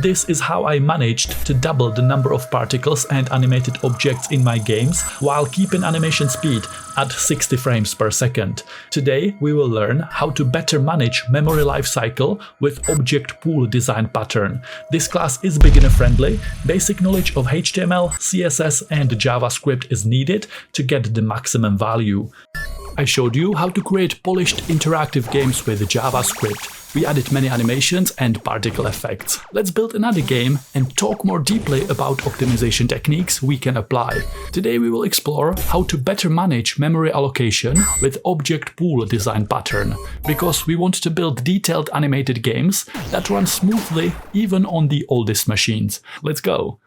This is how I managed to double the number of particles and animated objects in my games while keeping animation speed at 60 frames per second. Today we will learn how to better manage memory lifecycle with object pool design pattern. This class is beginner friendly. Basic knowledge of HTML, CSS and JavaScript is needed to get the maximum value. I showed you how to create polished interactive games with JavaScript. We added many animations and particle effects. Let's build another game and talk more deeply about optimization techniques we can apply. Today we will explore how to better manage memory allocation with object pool design pattern, because we want to build detailed animated games that run smoothly even on the oldest machines. Let's go!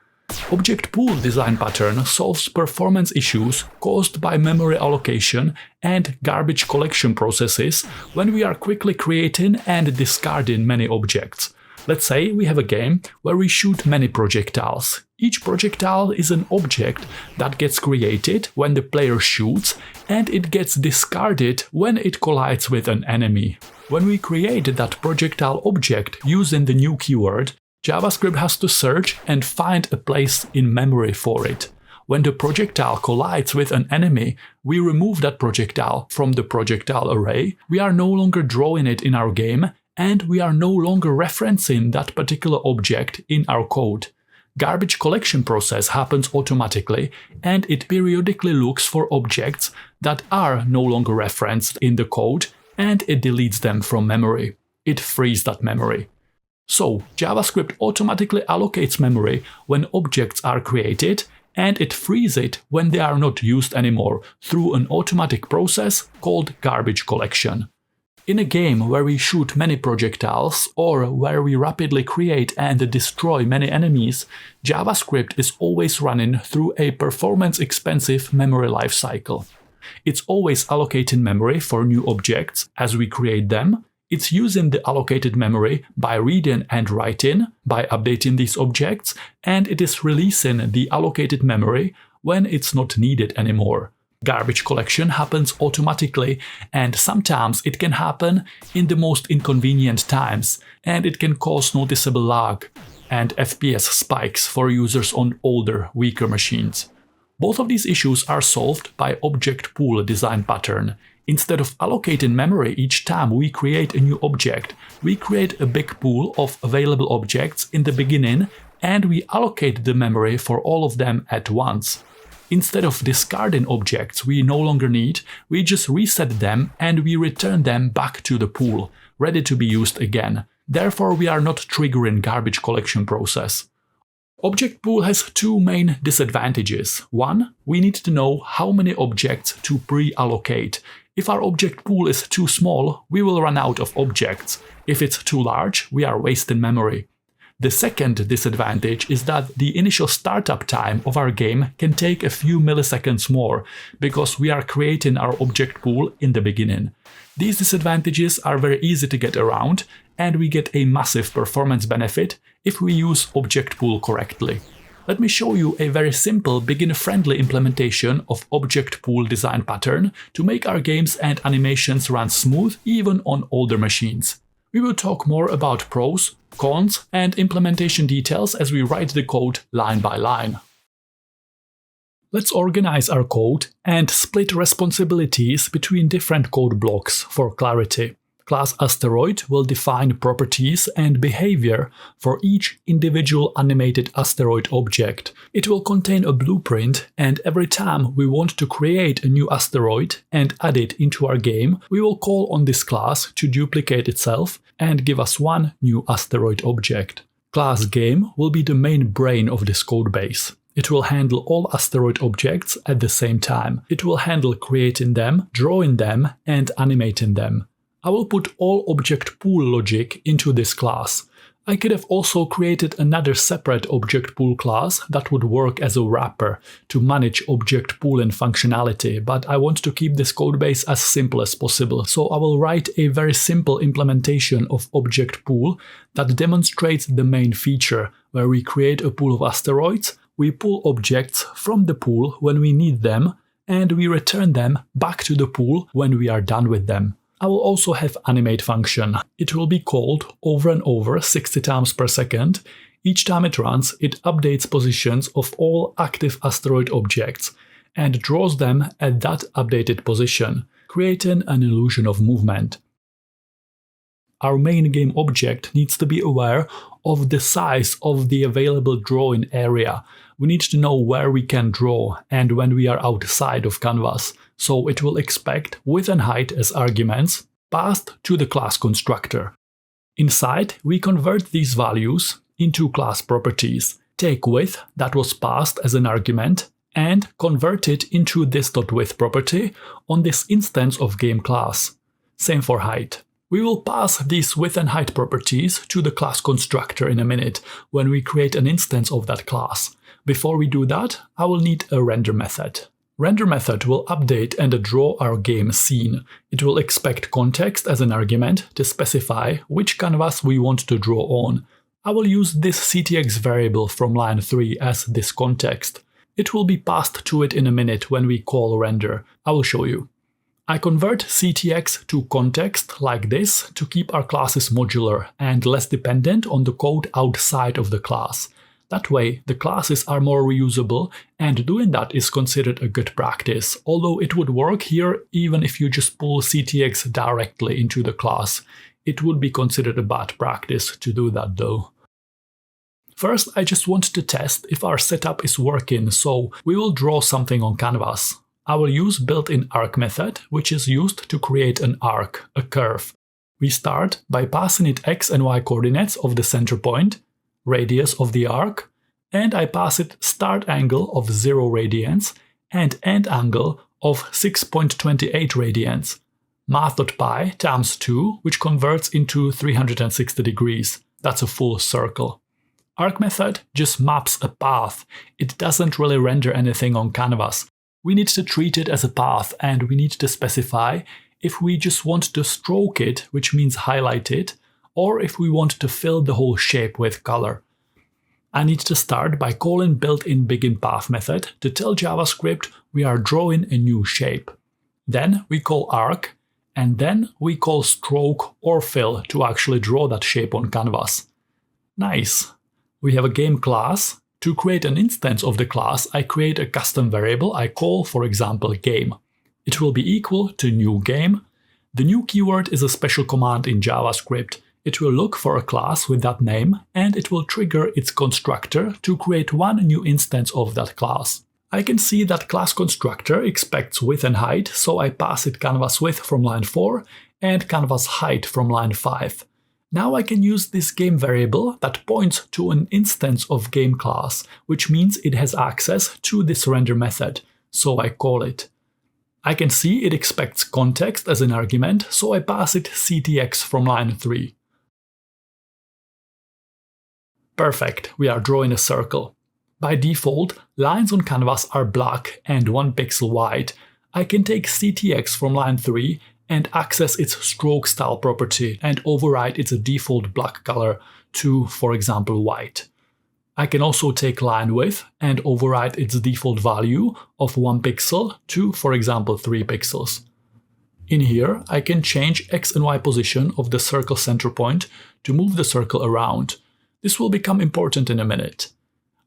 Object pool design pattern solves performance issues caused by memory allocation and garbage collection processes when we are quickly creating and discarding many objects. Let's say we have a game where we shoot many projectiles. Each projectile is an object that gets created when the player shoots, and it gets discarded when it collides with an enemy. When we create that projectile object using the new keyword, JavaScript has to search and find a place in memory for it. When the projectile collides with an enemy, we remove that projectile from the projectile array. We are no longer drawing it in our game, and we are no longer referencing that particular object in our code. Garbage collection process happens automatically, and it periodically looks for objects that are no longer referenced in the code, and it deletes them from memory. It frees that memory. So, JavaScript automatically allocates memory when objects are created, and it frees it when they are not used anymore through an automatic process called garbage collection. In a game where we shoot many projectiles or where we rapidly create and destroy many enemies, JavaScript is always running through a performance-expensive memory lifecycle. It's always allocating memory for new objects as we create them. It's using the allocated memory by reading and writing, by updating these objects, and it is releasing the allocated memory when it's not needed anymore. Garbage collection happens automatically, and sometimes it can happen in the most inconvenient times, and it can cause noticeable lag and FPS spikes for users on older, weaker machines. Both of these issues are solved by object pool design pattern. Instead of allocating memory each time we create a new object, we create a big pool of available objects in the beginning, and we allocate the memory for all of them at once. Instead of discarding objects we no longer need, we just reset them and we return them back to the pool, ready to be used again. Therefore, we are not triggering garbage collection process. Object pool has two main disadvantages. One, we need to know how many objects to pre-allocate. If our object pool is too small, we will run out of objects. If it's too large, we are wasting memory. The second disadvantage is that the initial startup time of our game can take a few milliseconds more, because we are creating our object pool in the beginning. These disadvantages are very easy to get around, and we get a massive performance benefit if we use object pool correctly. Let me show you a very simple beginner-friendly implementation of object pool design pattern to make our games and animations run smooth even on older machines. We will talk more about pros, cons and implementation details as we write the code line by line. Let's organize our code and split responsibilities between different code blocks for clarity. Class Asteroid will define properties and behavior for each individual animated asteroid object. It will contain a blueprint, and every time we want to create a new asteroid and add it into our game, we will call on this class to duplicate itself and give us one new asteroid object. Class Game will be the main brain of this codebase. It will handle all asteroid objects at the same time. It will handle creating them, drawing them, and animating them. I will put all object pool logic into this class. I could have also created another separate object pool class that would work as a wrapper to manage object pooling functionality, but I want to keep this codebase as simple as possible, so I will write a very simple implementation of object pool that demonstrates the main feature, where we create a pool of asteroids, we pull objects from the pool when we need them, and we return them back to the pool when we are done with them. I will also have animate function. It will be called over and over 60 times per second. Each time it runs, it updates positions of all active asteroid objects and draws them at that updated position, creating an illusion of movement. Our main game object needs to be aware of the size of the available drawing area. We need to know where we can draw and when we are outside of canvas, so it will expect width and height as arguments passed to the class constructor. Inside, we convert these values into class properties. Take width that was passed as an argument and convert it into this.width property on this instance of game class. Same for height. We will pass these width and height properties to the class constructor in a minute when we create an instance of that class. Before we do that, I will need a render method. Render method will update and draw our game scene. It will expect context as an argument to specify which canvas we want to draw on. I will use this ctx variable from line 3 as this context. It will be passed to it in a minute when we call render. I will show you. I convert ctx to context like this to keep our classes modular and less dependent on the code outside of the class. That way, the classes are more reusable, and doing that is considered a good practice, although it would work here even if you just pull ctx directly into the class. It would be considered a bad practice to do that though. First, I just want to test if our setup is working, so we will draw something on canvas. I will use built-in arc method, which is used to create an arc, a curve. We start by passing it x and y coordinates of the center point, radius of the arc, and I pass it start angle of 0 radians and end angle of 6.28 radians, math.pi times 2, which converts into 360 degrees. That's a full circle. Arc method just maps a path. It doesn't really render anything on canvas. We need to treat it as a path, and we need to specify if we just want to stroke it, which means highlight it, or if we want to fill the whole shape with color. I need to start by calling built-in beginPath method to tell JavaScript we are drawing a new shape. Then we call arc, and then we call stroke or fill to actually draw that shape on canvas. Nice! We have a game class. To create an instance of the class, I create a custom variable I call, for example, game. It will be equal to new game. The new keyword is a special command in JavaScript. It will look for a class with that name, and it will trigger its constructor to create one new instance of that class. I can see that class constructor expects width and height, so I pass it canvas width from line 4 and canvas height from line 5. Now I can use this game variable that points to an instance of game class, which means it has access to this render method, so I call it. I can see it expects context as an argument, so I pass it ctx from line 3. Perfect, we are drawing a circle. By default, lines on canvas are black and 1 pixel wide. I can take ctx from line 3 and access its stroke style property and override its default black color to, for example, white. I can also take line width and override its default value of 1 pixel to, for example, 3 pixels. In here, I can change x and y position of the circle center point to move the circle around. This will become important in a minute.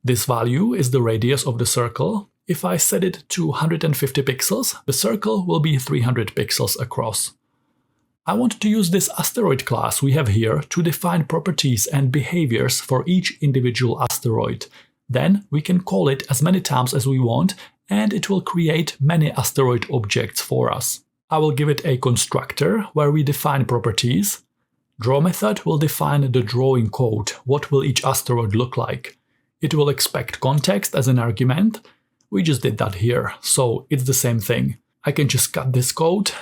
This value is the radius of the circle. If I set it to 150 pixels, the circle will be 300 pixels across. I want to use this asteroid class we have here to define properties and behaviors for each individual asteroid. Then we can call it as many times as we want, and it will create many asteroid objects for us. I will give it a constructor where we define properties. Draw method will define the drawing code, what will each asteroid look like. It will expect context as an argument. We just did that here, so it's the same thing. I can just cut this code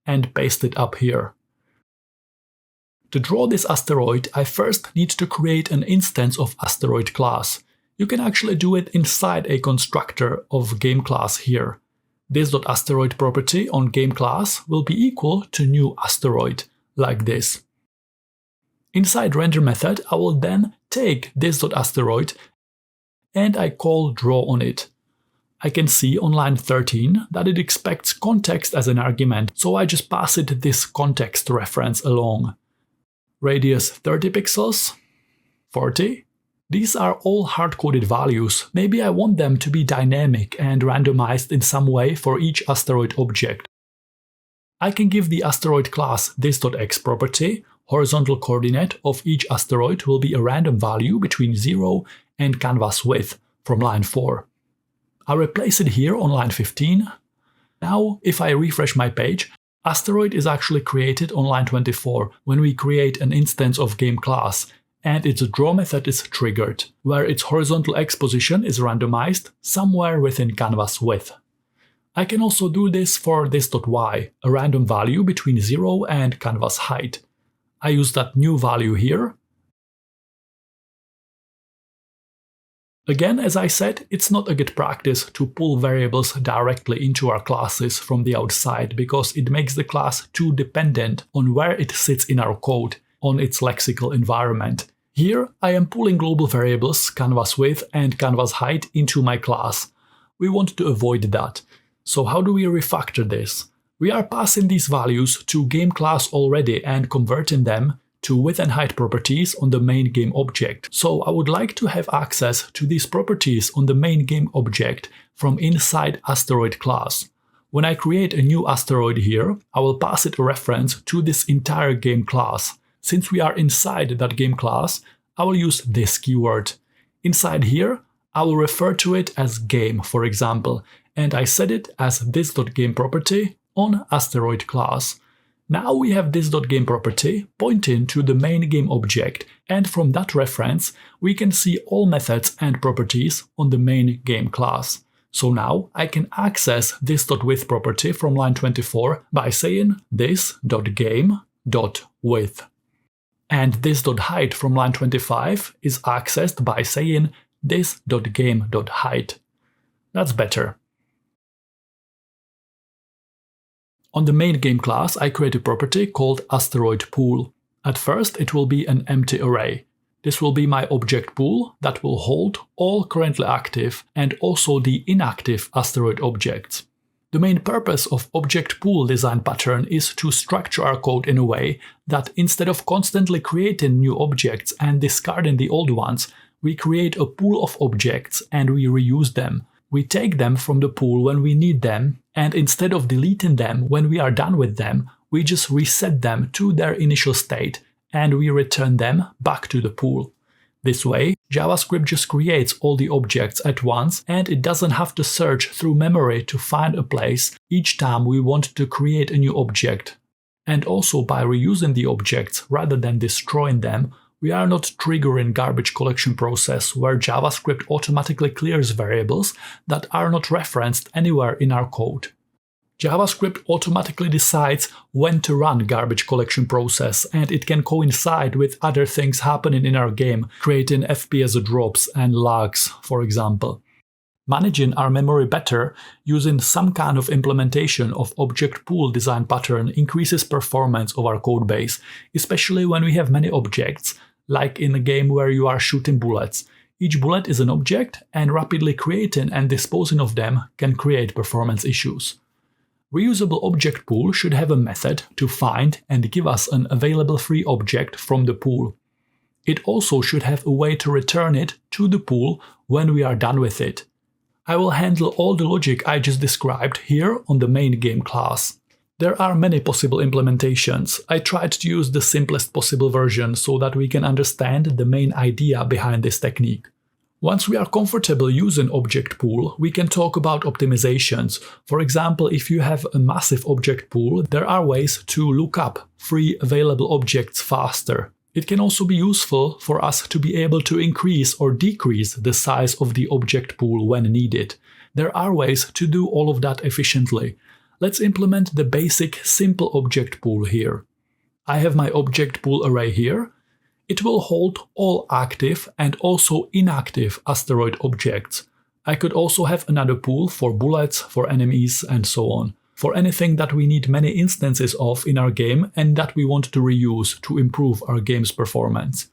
and paste it up here. To draw this asteroid, I first need to create an instance of asteroid class. You can actually do it inside a constructor of game class here. This.asteroid property on game class will be equal to new asteroid, like this. Inside render method, I will then take this.asteroid and I call draw on it. I can see on line 13 that it expects context as an argument, so I just pass it this context reference along. Radius 30 pixels, 40, These are all hard-coded values. Maybe I want them to be dynamic and randomized in some way for each asteroid object. I can give the asteroid class this.x property. Horizontal coordinate of each asteroid will be a random value between 0 and canvas width from line 4. I replace it here on line 15. Now, if I refresh my page, Asteroid is actually created on line 24 when we create an instance of game class, and its draw method is triggered, where its horizontal x position is randomized somewhere within canvas width. I can also do this for this.y, a random value between 0 and canvas height. I use that new value here. Again, as I said, it's not a good practice to pull variables directly into our classes from the outside because it makes the class too dependent on where it sits in our code, on its lexical environment. Here, I am pulling global variables canvas width and canvas height into my class. We want to avoid that. So how do we refactor this? We are passing these values to game class already and converting them to width and height properties on the main game object. So I would like to have access to these properties on the main game object from inside Asteroid class. When I create a new asteroid here, I will pass it a reference to this entire game class. Since we are inside that game class, I will use this keyword. Inside here, I will refer to it as game, for example, and I set it as this.game property on Asteroid class. Now we have this.game property pointing to the main game object, and from that reference we can see all methods and properties on the main game class. So now I can access this.width property from line 24 by saying this.game.width. And this.height from line 25 is accessed by saying this.game.height. That's better. On the main game class, I create a property called Asteroid Pool. At first, it will be an empty array. This will be my object pool that will hold all currently active and also the inactive asteroid objects. The main purpose of object pool design pattern is to structure our code in a way that instead of constantly creating new objects and discarding the old ones, we create a pool of objects and we reuse them. We take them from the pool when we need them, and instead of deleting them when we are done with them, we just reset them to their initial state and we return them back to the pool. This way, JavaScript just creates all the objects at once and it doesn't have to search through memory to find a place each time we want to create a new object. And also by reusing the objects rather than destroying them, we are not triggering garbage collection process where JavaScript automatically clears variables that are not referenced anywhere in our code. JavaScript automatically decides when to run garbage collection process, and it can coincide with other things happening in our game, creating FPS drops and lags, for example. Managing our memory better using some kind of implementation of object pool design pattern increases performance of our code base, especially when we have many objects, like in a game where you are shooting bullets. Each bullet is an object, and rapidly creating and disposing of them can create performance issues. Reusable object pool should have a method to find and give us an available free object from the pool. It also should have a way to return it to the pool when we are done with it. I will handle all the logic I just described here on the main game class. There are many possible implementations. I tried to use the simplest possible version so that we can understand the main idea behind this technique. Once we are comfortable using object pool, we can talk about optimizations. For example, if you have a massive object pool, there are ways to look up free available objects faster. It can also be useful for us to be able to increase or decrease the size of the object pool when needed. There are ways to do all of that efficiently. Let's implement the basic simple object pool here. I have my object pool array here. It will hold all active and also inactive asteroid objects. I could also have another pool for bullets, for enemies, and so on, for anything that we need many instances of in our game and that we want to reuse to improve our game's performance.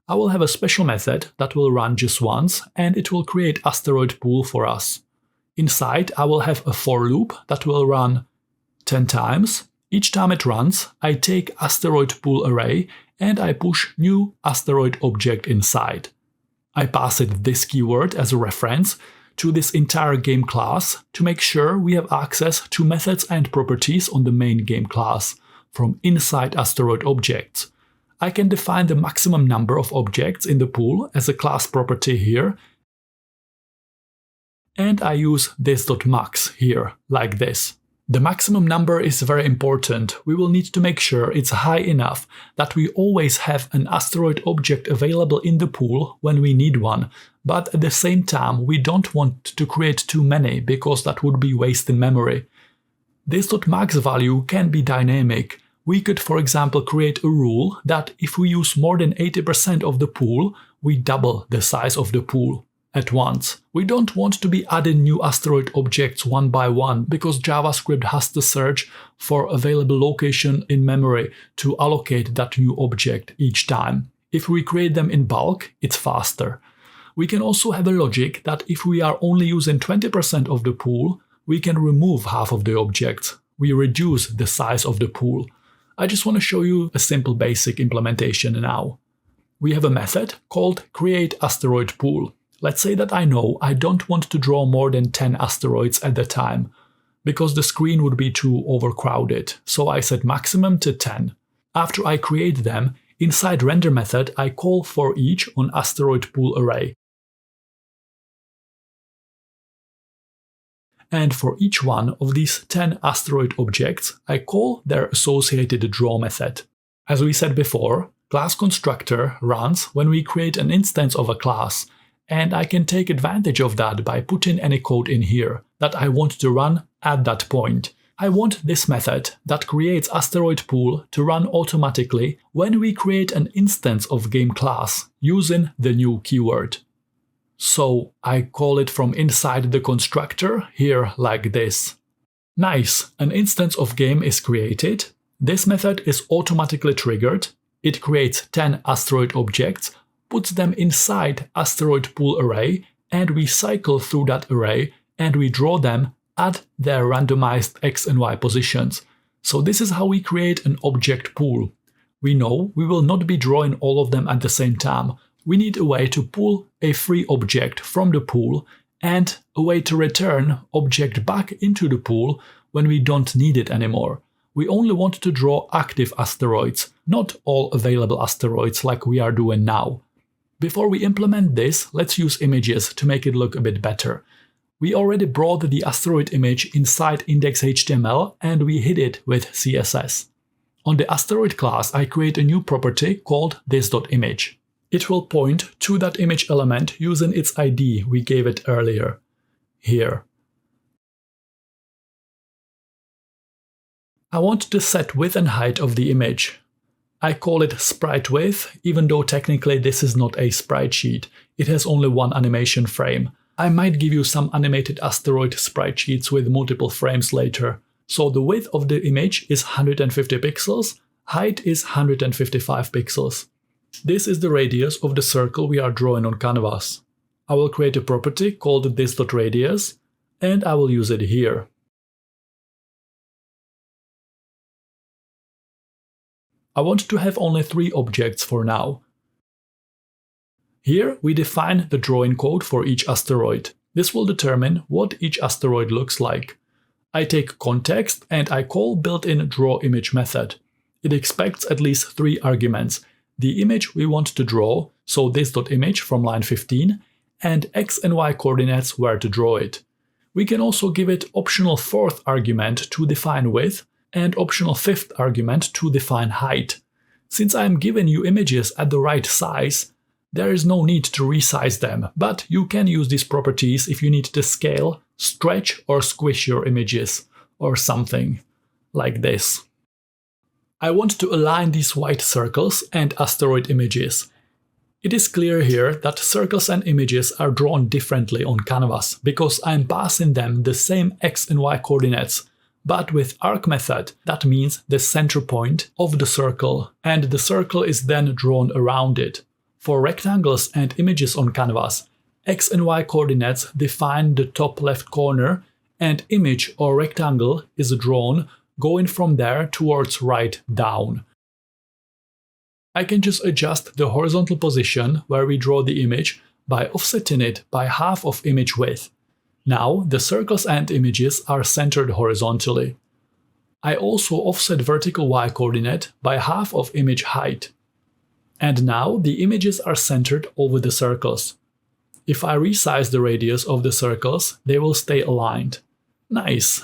I will have a special method that will run just once and it will create asteroid pool for us. Inside, I will have a for loop that will run 10 times. Each time it runs, I take asteroid pool array and I push new asteroid object inside. I pass it this keyword as a reference to this entire game class to make sure we have access to methods and properties on the main game class from inside Asteroid objects. I can define the maximum number of objects in the pool as a class property here, and I use this.max here, like this. The maximum number is very important. We will need to make sure it's high enough that we always have an Asteroid object available in the pool when we need one, but at the same time we don't want to create too many because that would be wasting memory. This.max value can be dynamic. We could, for example, create a rule that if we use more than 80% of the pool, we double the size of the pool at once. We don't want to be adding new Asteroid objects one by one because JavaScript has to search for available location in memory to allocate that new object each time. If we create them in bulk, it's faster. We can also have a logic that if we are only using 20% of the pool, we can remove half of the objects. We reduce the size of the pool. I just want to show you a simple basic implementation now. We have a method called createAsteroidPool. Let's say that I know I don't want to draw more than 10 asteroids at a time, because the screen would be too overcrowded, so I set maximum to 10. After I create them, inside render method I call for each on asteroid pool array. And for each one of these 10 asteroid objects, I call their associated draw method. As we said before, class constructor runs when we create an instance of a class, and I can take advantage of that by putting any code in here that I want to run at that point. I want this method that creates Asteroid Pool to run automatically when we create an instance of game class using the new keyword. So I call it from inside the constructor here like this. Nice, an instance of game is created. This method is automatically triggered. It creates 10 asteroid objects, puts them inside asteroid pool array, and we cycle through that array and we draw them at their randomized x and y positions. So this is how we create an object pool. We know we will not be drawing all of them at the same time. We need a way to pull a free object from the pool and a way to return object back into the pool when we don't need it anymore. We only want to draw active asteroids, not all available asteroids like we are doing now. Before we implement this, let's use images to make it look a bit better. We already brought the asteroid image inside index.html and we hid it with CSS. On the asteroid class, I create a new property called this.image. It will point to that image element using its ID we gave it earlier, here. I want to set width and height of the image. I call it sprite width, even though technically this is not a sprite sheet. It has only one animation frame. I might give you some animated asteroid sprite sheets with multiple frames later. So the width of the image is 150 pixels, height is 155 pixels. This is the radius of the circle we are drawing on canvas. I will create a property called this.radius, and I will use it here. I want to have only 3 objects for now. Here we define the drawing code for each asteroid. This will determine what each asteroid looks like. I take context and I call built-in drawImage method. It expects at least 3 arguments: the image we want to draw, so this.image from line 15, and x and y coordinates where to draw it. We can also give it optional 4th argument to define width, and optional 5th argument to define height. Since I am giving you images at the right size, there is no need to resize them, but you can use these properties if you need to scale, stretch or squish your images, or something like this. I want to align these white circles and asteroid images. It is clear here that circles and images are drawn differently on canvas because I am passing them the same x and y coordinates. But with arc method, that means the center point of the circle, and the circle is then drawn around it. For rectangles and images on canvas, x and y coordinates define the top left corner, and image or rectangle is drawn going from there towards right down. I can just adjust the horizontal position where we draw the image by offsetting it by half of image width. Now the circles and images are centered horizontally. I also offset vertical y coordinate by half of image height. And now the images are centered over the circles. If I resize the radius of the circles, they will stay aligned. Nice!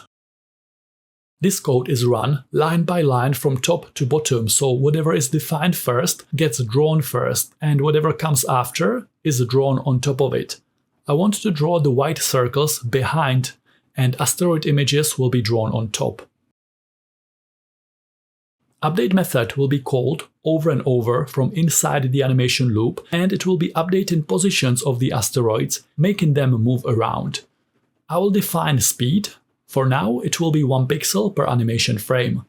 This code is run line by line from top to bottom, so whatever is defined first gets drawn first, and whatever comes after is drawn on top of it. I want to draw the white circles behind, and asteroid images will be drawn on top. Update method will be called over and over from inside the animation loop, and it will be updating positions of the asteroids, making them move around. I will define speed. For now, it will be 1 pixel per animation frame.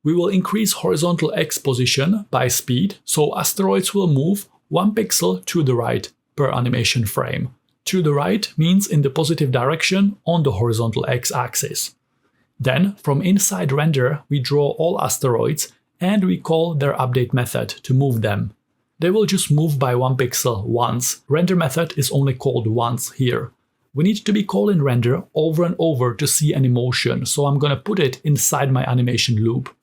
We will increase horizontal X position by speed, so asteroids will move 1 pixel to the right per animation frame. To the right means in the positive direction on the horizontal X axis. Then, from inside render, we draw all asteroids and we call their update method to move them. They will just move by 1 pixel once. Render method is only called once here. We need to be calling render over and over to see any motion, so I'm gonna put it inside my animation loop.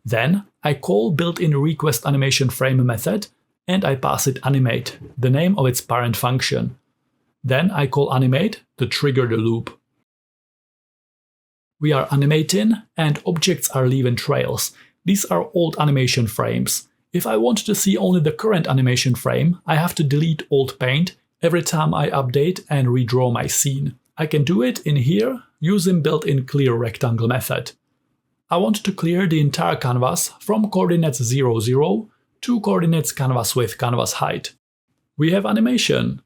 Then I call built-in requestAnimationFrame method and I pass it animate, the name of its parent function. Then I call animate to trigger the loop. We are animating and objects are leaving trails. These are old animation frames. If I want to see only the current animation frame, I have to delete old paint every time I update and redraw my scene. I can do it in here using built-in clear rectangle method. I want to clear the entire canvas from coordinates 0, 0 to coordinates canvas width, canvas height. We have animation.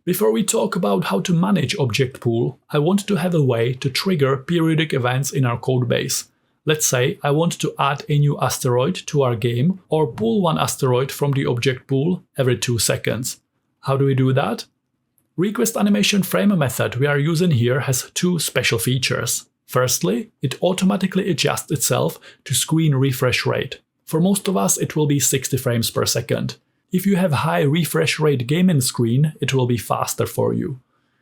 Before we talk about how to manage object pool, I want to have a way to trigger periodic events in our codebase. Let's say I want to add a new asteroid to our game or pull one asteroid from the object pool every 2 seconds. How do we do that? requestAnimationFrame method we are using here has 2 special features. Firstly, it automatically adjusts itself to screen refresh rate. For most of us, it will be 60 frames per second. If you have high refresh rate gaming screen, it will be faster for you.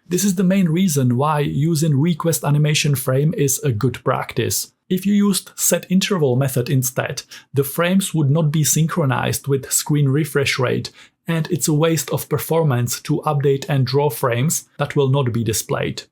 This is the main reason why using requestAnimationFrame is a good practice. If you used setInterval method instead, the frames would not be synchronized with screen refresh rate, and it's a waste of performance to update and draw frames that will not be displayed.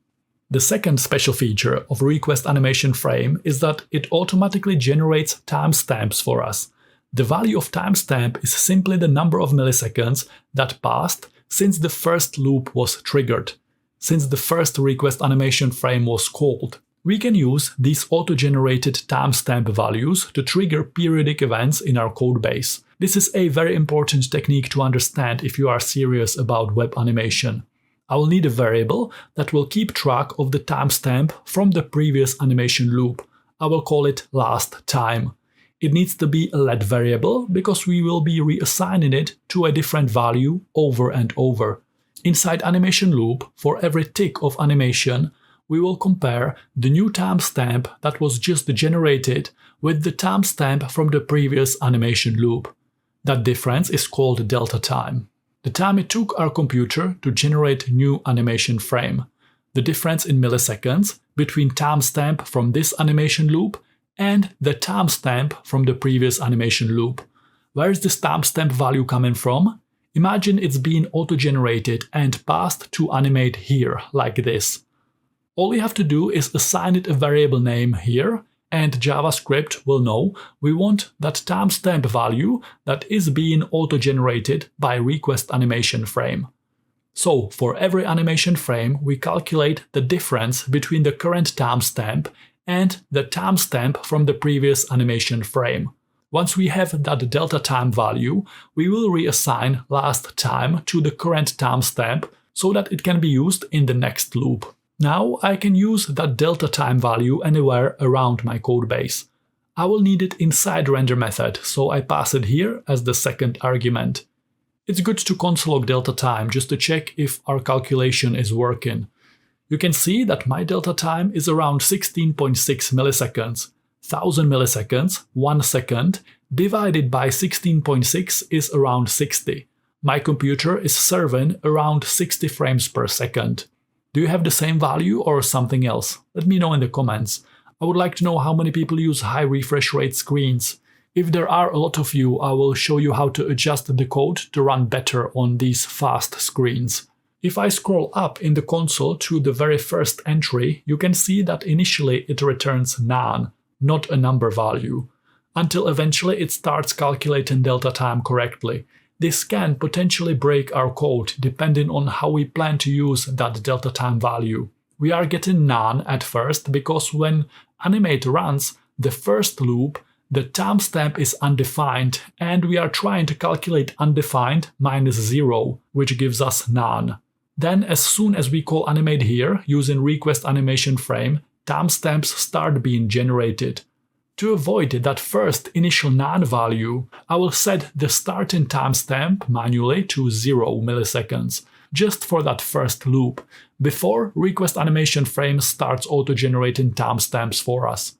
The second special feature of requestAnimationFrame is that it automatically generates timestamps for us. The value of timestamp is simply the number of milliseconds that passed since the first loop was triggered, since the first requestAnimationFrame was called. We can use these auto-generated timestamp values to trigger periodic events in our codebase. This is a very important technique to understand if you are serious about web animation. I will need a variable that will keep track of the timestamp from the previous animation loop. I will call it last time. It needs to be a let variable because we will be reassigning it to a different value over and over. Inside animation loop, for every tick of animation, we will compare the new timestamp that was just generated with the timestamp from the previous animation loop. That difference is called delta time. The time it took our computer to generate new animation frame. The difference in milliseconds between timestamp from this animation loop and the timestamp from the previous animation loop. Where is this timestamp value coming from? Imagine it's being auto-generated and passed to animate here, like this. All we have to do is assign it a variable name here, and JavaScript will know we want that timestamp value that is being auto-generated by requestAnimationFrame. So for every animation frame, we calculate the difference between the current timestamp and the timestamp from the previous animation frame. Once we have that delta time value, we will reassign last time to the current timestamp so that it can be used in the next loop. Now I can use that delta time value anywhere around my codebase. I will need it inside render method, so I pass it here as the second argument. It's good to console log delta time just to check if our calculation is working. You can see that my delta time is around 16.6 milliseconds. 1000 milliseconds, 1 second, divided by 16.6 is around 60. My computer is serving around 60 frames per second. Do you have the same value or something else? Let me know in the comments. I would like to know how many people use high refresh rate screens. If there are a lot of you, I will show you how to adjust the code to run better on these fast screens. If I scroll up in the console to the very first entry, you can see that initially it returns none, not a number value, until eventually it starts calculating delta time correctly. This can potentially break our code depending on how we plan to use that delta time value. We are getting none at first because when animate runs the first loop, the timestamp is undefined and we are trying to calculate undefined minus 0, which gives us none. Then as soon as we call animate here using requestAnimationFrame, timestamps start being generated. To avoid that first initial none value, I will set the starting timestamp manually to 0 milliseconds, just for that first loop, before requestAnimationFrame starts auto-generating timestamps for us.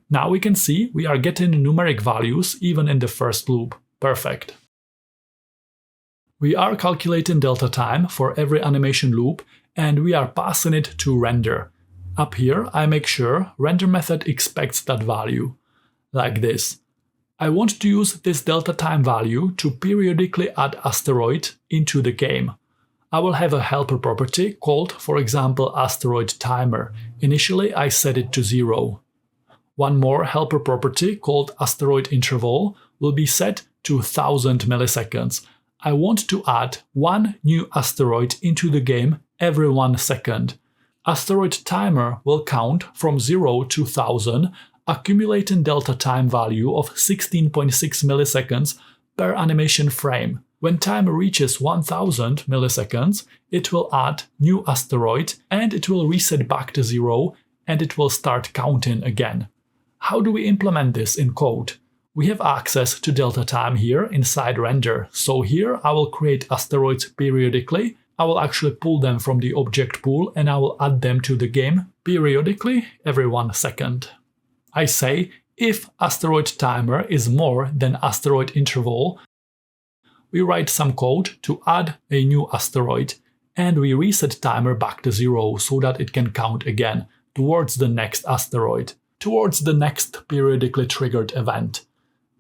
Now we can see we are getting numeric values even in the first loop. Perfect. We are calculating delta time for every animation loop and we are passing it to render. Up here, I make sure render method expects that value, like this. I want to use this delta time value to periodically add Asteroid into the game. I will have a helper property called, for example, Asteroid timer. Initially, I set it to 0. One more helper property called Asteroid interval will be set to 1000 milliseconds. I want to add one new asteroid into the game every 1 second. Asteroid timer will count from 0 to 1000, accumulating delta time value of 16.6 milliseconds per animation frame. When time reaches 1000 milliseconds, it will add new asteroid and it will reset back to 0 and it will start counting again. How do we implement this in code? We have access to delta time here inside render, so here I will create asteroids periodically. I will actually pull them from the object pool and I will add them to the game periodically every 1 second. I say if asteroid timer is more than asteroid interval, we write some code to add a new asteroid and we reset timer back to 0 so that it can count again towards the next asteroid, towards the next periodically triggered event.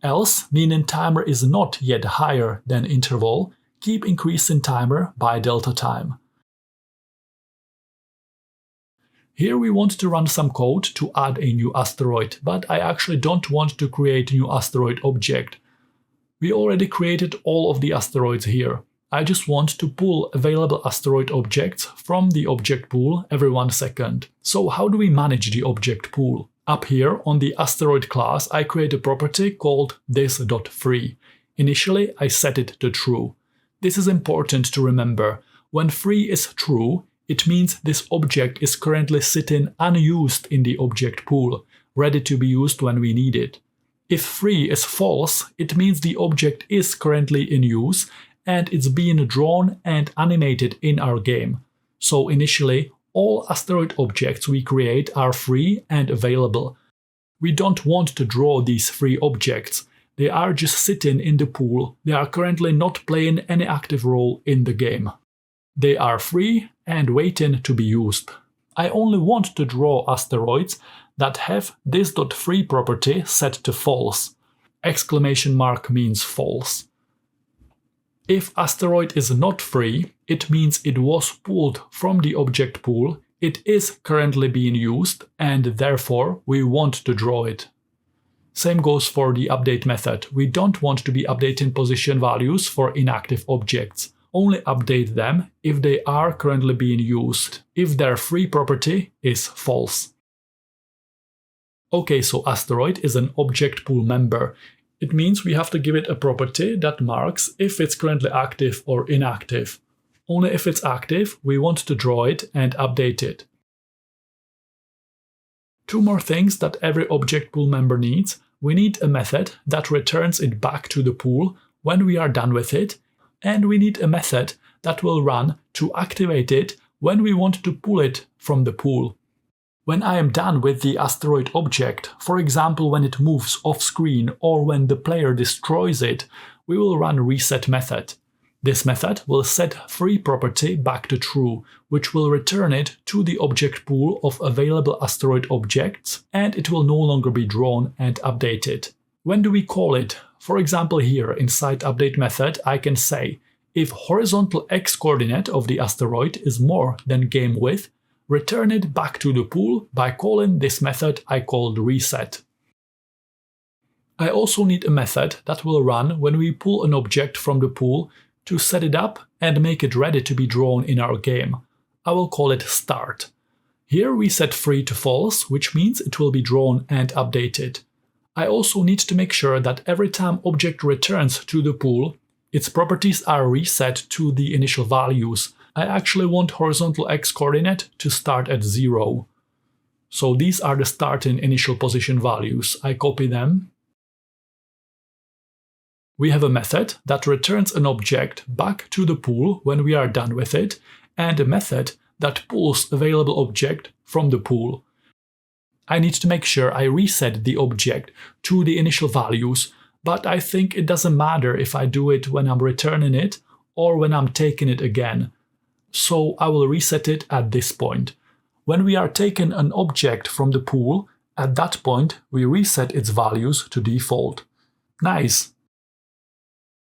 Else, meaning timer is not yet higher than interval, keep increasing timer by delta time. Here we want to run some code to add a new asteroid, but I actually don't want to create a new asteroid object. We already created all of the asteroids here. I just want to pull available asteroid objects from the object pool every 1 second. So how do we manage the object pool? Up here on the asteroid class, I create a property called this.free. Initially, I set it to true. This is important to remember. When free is true, it means this object is currently sitting unused in the object pool, ready to be used when we need it. If free is false, it means the object is currently in use and it's being drawn and animated in our game. So initially, all asteroid objects we create are free and available. We don't want to draw these free objects. They are just sitting in the pool. They are currently not playing any active role in the game. They are free and waiting to be used. I only want to draw asteroids that have this.free property set to false. Exclamation mark means false. If asteroid is not free, it means it was pulled from the object pool, it is currently being used, and therefore we want to draw it. Same goes for the update method. We don't want to be updating position values for inactive objects. Only update them if they are currently being used, if their free property is false. Okay, so asteroid is an object pool member. It means we have to give it a property that marks if it's currently active or inactive. Only if it's active, we want to draw it and update it. Two more things that every object pool member needs. We need a method that returns it back to the pool when we are done with it, and we need a method that will run to activate it when we want to pull it from the pool. When I am done with the asteroid object, for example when it moves off screen or when the player destroys it, we will run reset method. This method will set free property back to true, which will return it to the object pool of available asteroid objects, and it will no longer be drawn and updated. When do we call it? For example, here inside update method, I can say, if horizontal x-coordinate of the asteroid is more than game width, return it back to the pool by calling this method I called reset. I also need a method that will run when we pull an object from the pool to set it up and make it ready to be drawn in our game. I will call it start. Here we set free to false, which means it will be drawn and updated. I also need to make sure that every time object returns to the pool, its properties are reset to the initial values. I actually want horizontal x-coordinate to start at 0. So these are the starting initial position values. I copy them. We have a method that returns an object back to the pool when we are done with it, and a method that pulls available object from the pool. I need to make sure I reset the object to the initial values, but I think it doesn't matter if I do it when I'm returning it or when I'm taking it again. So I will reset it at this point. When we are taking an object from the pool, at that point we reset its values to default. Nice!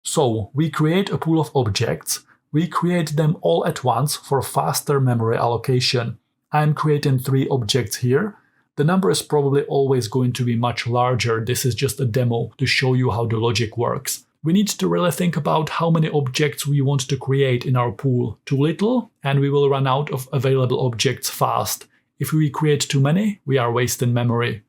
So we create a pool of objects, we create them all at once for faster memory allocation. I'm creating 3 objects here. The number is probably always going to be much larger. This is just a demo to show you how the logic works. We need to really think about how many objects we want to create in our pool. Too little, and we will run out of available objects fast. If we create too many, we are wasting memory.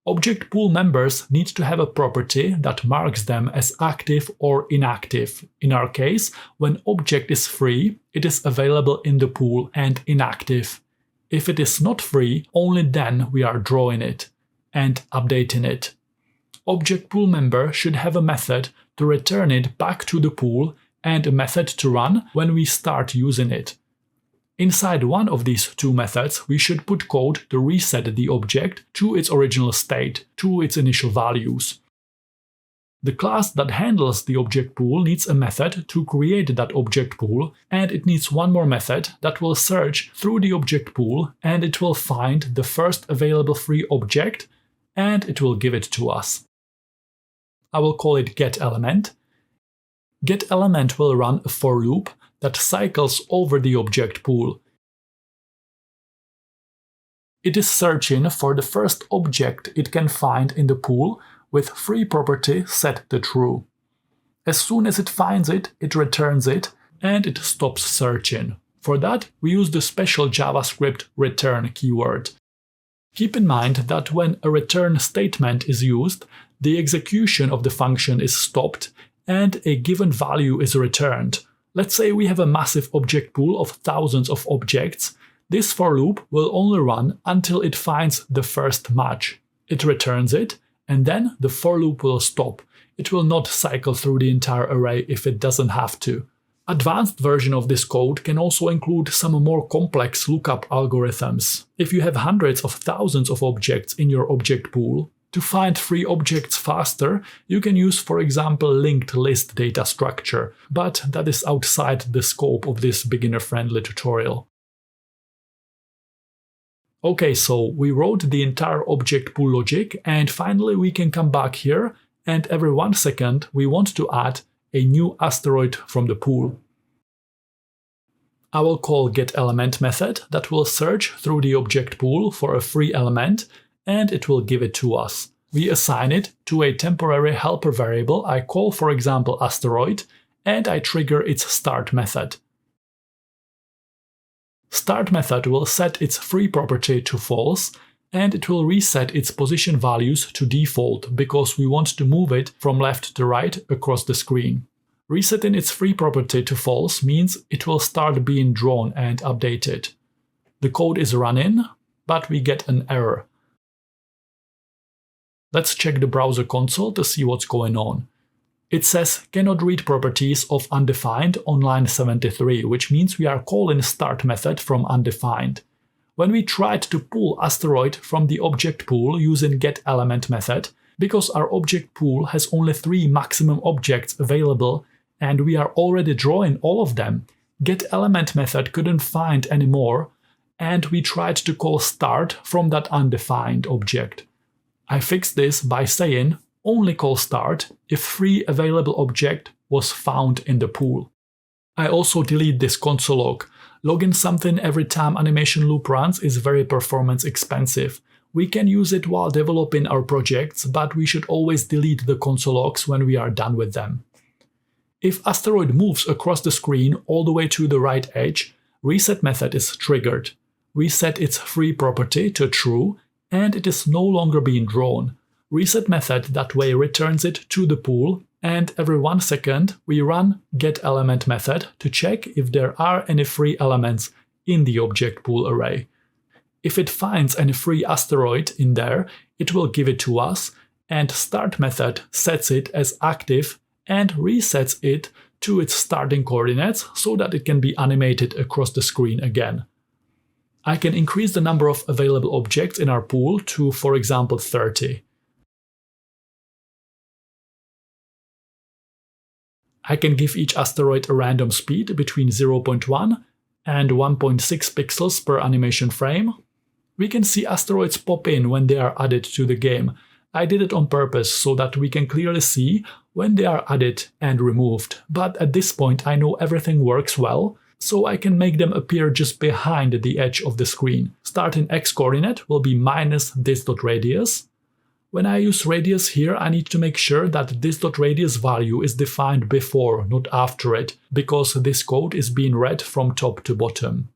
Object pool members need to have a property that marks them as active or inactive. In our case, when object is free, it is available in the pool and inactive. If it is not free, only then we are drawing it and updating it. Object pool member should have a method to return it back to the pool and a method to run when we start using it. Inside one of these 2 methods, we should put code to reset the object to its original state, to its initial values. The class that handles the object pool needs a method to create that object pool, and it needs one more method that will search through the object pool and it will find the first available free object and it will give it to us. I will call it getElement. GetElement will run a for loop that cycles over the object pool. It is searching for the first object it can find in the pool with free property set to true. As soon as it finds it, it returns it and it stops searching. For that, we use the special JavaScript return keyword. Keep in mind that when a return statement is used, the execution of the function is stopped and a given value is returned. Let's say we have a massive object pool of thousands of objects. This for loop will only run until it finds the first match. It returns it, and then the for loop will stop. It will not cycle through the entire array if it doesn't have to. Advanced version of this code can also include some more complex lookup algorithms. If you have hundreds of thousands of objects in your object pool, to find free objects faster, you can use, for example, linked list data structure, but that is outside the scope of this beginner-friendly tutorial. Okay, so we wrote the entire object pool logic, and finally we can come back here, and every 1 second we want to add a new asteroid from the pool. I will call getElement method that will search through the object pool for a free element, and it will give it to us. We assign it to a temporary helper variable I call, for example, Asteroid, and I trigger its start method. Start method will set its free property to false, and it will reset its position values to default because we want to move it from left to right across the screen. Resetting its free property to false means it will start being drawn and updated. The code is running, but we get an error. Let's check the browser console to see what's going on. It says cannot read properties of undefined on line 73, which means we are calling start method from undefined. When we tried to pull Asteroid from the object pool using getElement method, Because our object pool has only 3 maximum objects available and we are already drawing all of them, getElement method couldn't find any more, and we tried to call start from that undefined object. I fixed this by saying only call start if 3 available object was found in the pool. I also delete this console log. Logging something every time animation loop runs is very performance expensive. We can use it while developing our projects, but we should always delete the console logs when we are done with them. If Asteroid moves across the screen all the way to the right edge, reset method is triggered. We set its free property to true, and it is no longer being drawn. Reset method that way returns it to the pool, and every 1 second we run getElement method to check if there are any free elements in the object pool array. If it finds any free asteroid in there, it will give it to us, and start method sets it as active and resets it to its starting coordinates so that it can be animated across the screen again. I can increase the number of available objects in our pool to, for example, 30. I can give each asteroid a random speed between 0.1 and 1.6 pixels per animation frame. We can see asteroids pop in when they are added to the game. I did it on purpose so that we can clearly see when they are added and removed, but at this point I know everything works well, so I can make them appear just behind the edge of the screen. Starting x-coordinate will be minus this.radius. When I use radius here, I need to make sure that this.radius value is defined before, not after it, because this code is being read from top to bottom.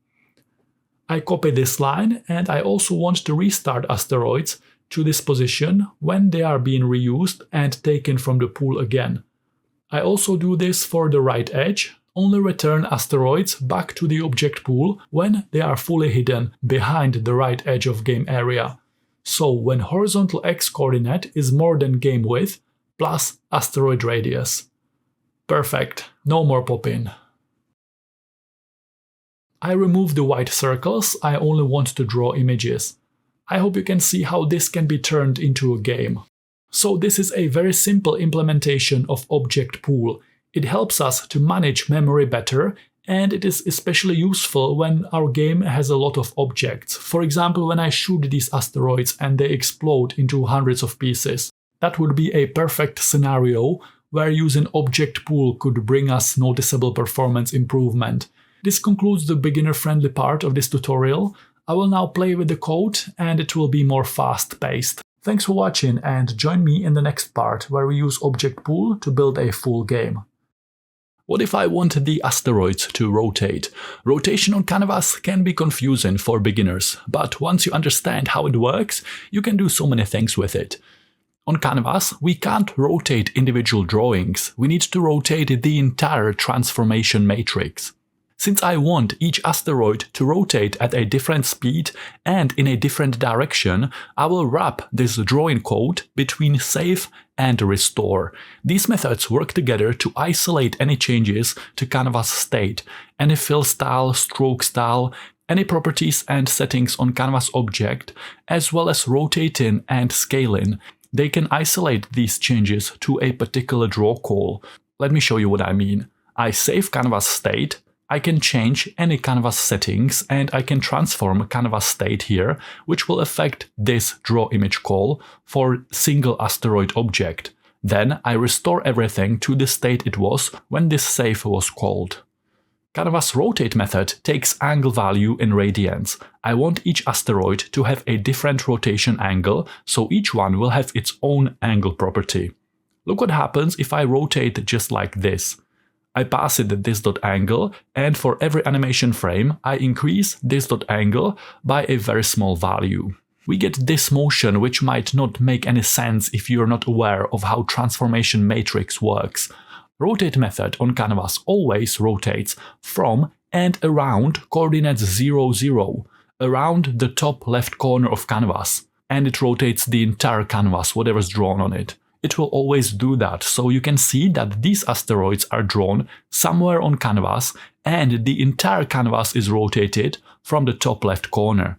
I copy this line, and I also want to restart asteroids to this position when they are being reused and taken from the pool again. I also do this for the right edge, only return asteroids back to the object pool when they are fully hidden behind the right edge of game area. So when horizontal x-coordinate is more than game width plus asteroid radius. Perfect, no more pop-in. I remove the white circles, I only want to draw images. I hope you can see how this can be turned into a game. So this is a very simple implementation of object pool. It helps us to manage memory better, and it is especially useful when our game has a lot of objects. For example, when I shoot these asteroids and they explode into hundreds of pieces. That would be a perfect scenario where using object pool could bring us noticeable performance improvement. This concludes the beginner-friendly part of this tutorial. I will now play with the code and it will be more fast-paced. Thanks for watching and join me in the next part where we use object pool to build a full game. What if I want the asteroids to rotate? Rotation on canvas can be confusing for beginners, but once you understand how it works, you can do so many things with it. On canvas, we can't rotate individual drawings, we need to rotate the entire transformation matrix. Since I want each asteroid to rotate at a different speed and in a different direction, I will wrap this drawing code between save and restore. These methods work together to isolate any changes to canvas state, any fill style, stroke style, any properties and settings on canvas object, as well as rotating and scaling. They can isolate these changes to a particular draw call. Let me show you what I mean. I save canvas state. I can change any canvas settings and I can transform canvas state here, which will affect this draw image call for single asteroid object. Then I restore everything to the state it was when this save was called. Canvas rotate method takes angle value in radians. I want each asteroid to have a different rotation angle, so each one will have its own angle property. Look what happens if I rotate just like this. I pass it this dot angle, and for every animation frame, I increase this dot angle by a very small value. We get this motion, which might not make any sense if you're not aware of how transformation matrix works. Rotate method on canvas always rotates from and around coordinates 0, 0, around the top left corner of canvas, and it rotates the entire canvas, whatever's drawn on it. It will always do that, so you can see that these asteroids are drawn somewhere on canvas and the entire canvas is rotated from the top left corner.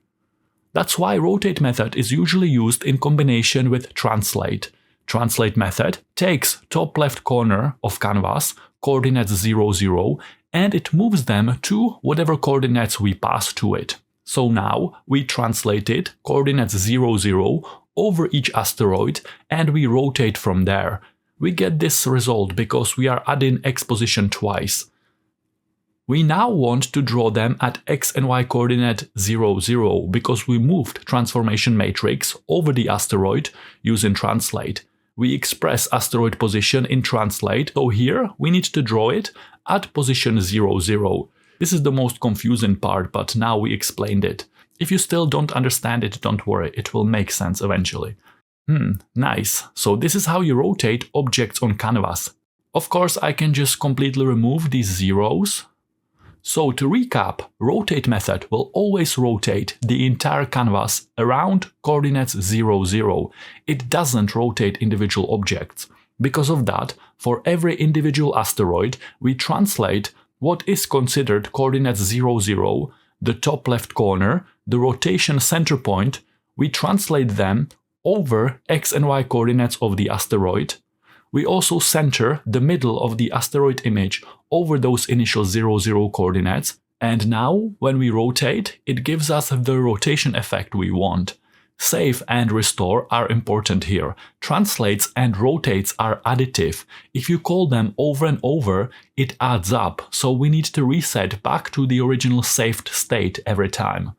That's why rotate method is usually used in combination with translate. Translate method takes top left corner of canvas, coordinates 0, 0, and it moves them to whatever coordinates we pass to it. So now we translated coordinates 0, 0 over each asteroid and we rotate from there. We get this result because we are adding x position twice. We now want to draw them at x and y coordinate 0, 0 because we moved transformation matrix over the asteroid using translate. We express asteroid position in translate, so here we need to draw it at position 0, 0. This is the most confusing part, but now we explained it. If you still don't understand it, don't worry, it will make sense eventually. Nice. So this is how you rotate objects on canvas. Of course, I can just completely remove these zeros. So to recap, rotate method will always rotate the entire canvas around coordinates 0, 0. It doesn't rotate individual objects. Because of that, for every individual asteroid, we translate what is considered coordinates 0, 0, the top left corner, the rotation center point, we translate them over x and y coordinates of the asteroid. We also center the middle of the asteroid image over those initial 0, 0 coordinates, and now when we rotate, it gives us the rotation effect we want. Save and restore are important here. Translates and rotates are additive. If you call them over and over, it adds up, so we need to reset back to the original saved state every time.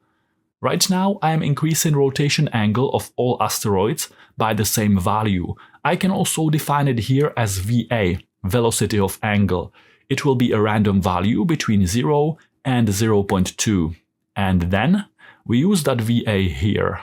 Right now, I am increasing rotation angle of all asteroids by the same value. I can also define it here as VA, velocity of angle. It will be a random value between 0 and 0.2. And then we use that VA here.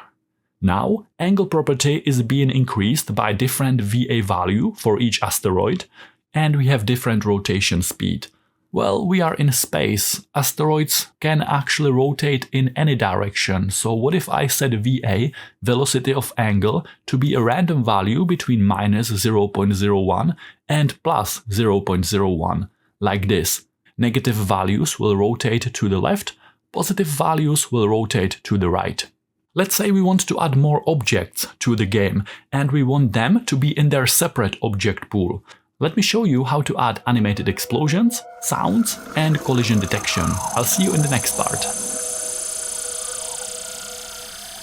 Now, angle property is being increased by different VA value for each asteroid, and we have different rotation speed. Well, we are in space. Asteroids can actually rotate in any direction, so what if I set VA, velocity of angle, to be a random value between minus 0.01 and plus 0.01, like this. Negative values will rotate to the left, positive values will rotate to the right. Let's say we want to add more objects to the game, and we want them to be in their separate object pool. Let me show you how to add animated explosions, sounds, and collision detection. I'll see you in the next part.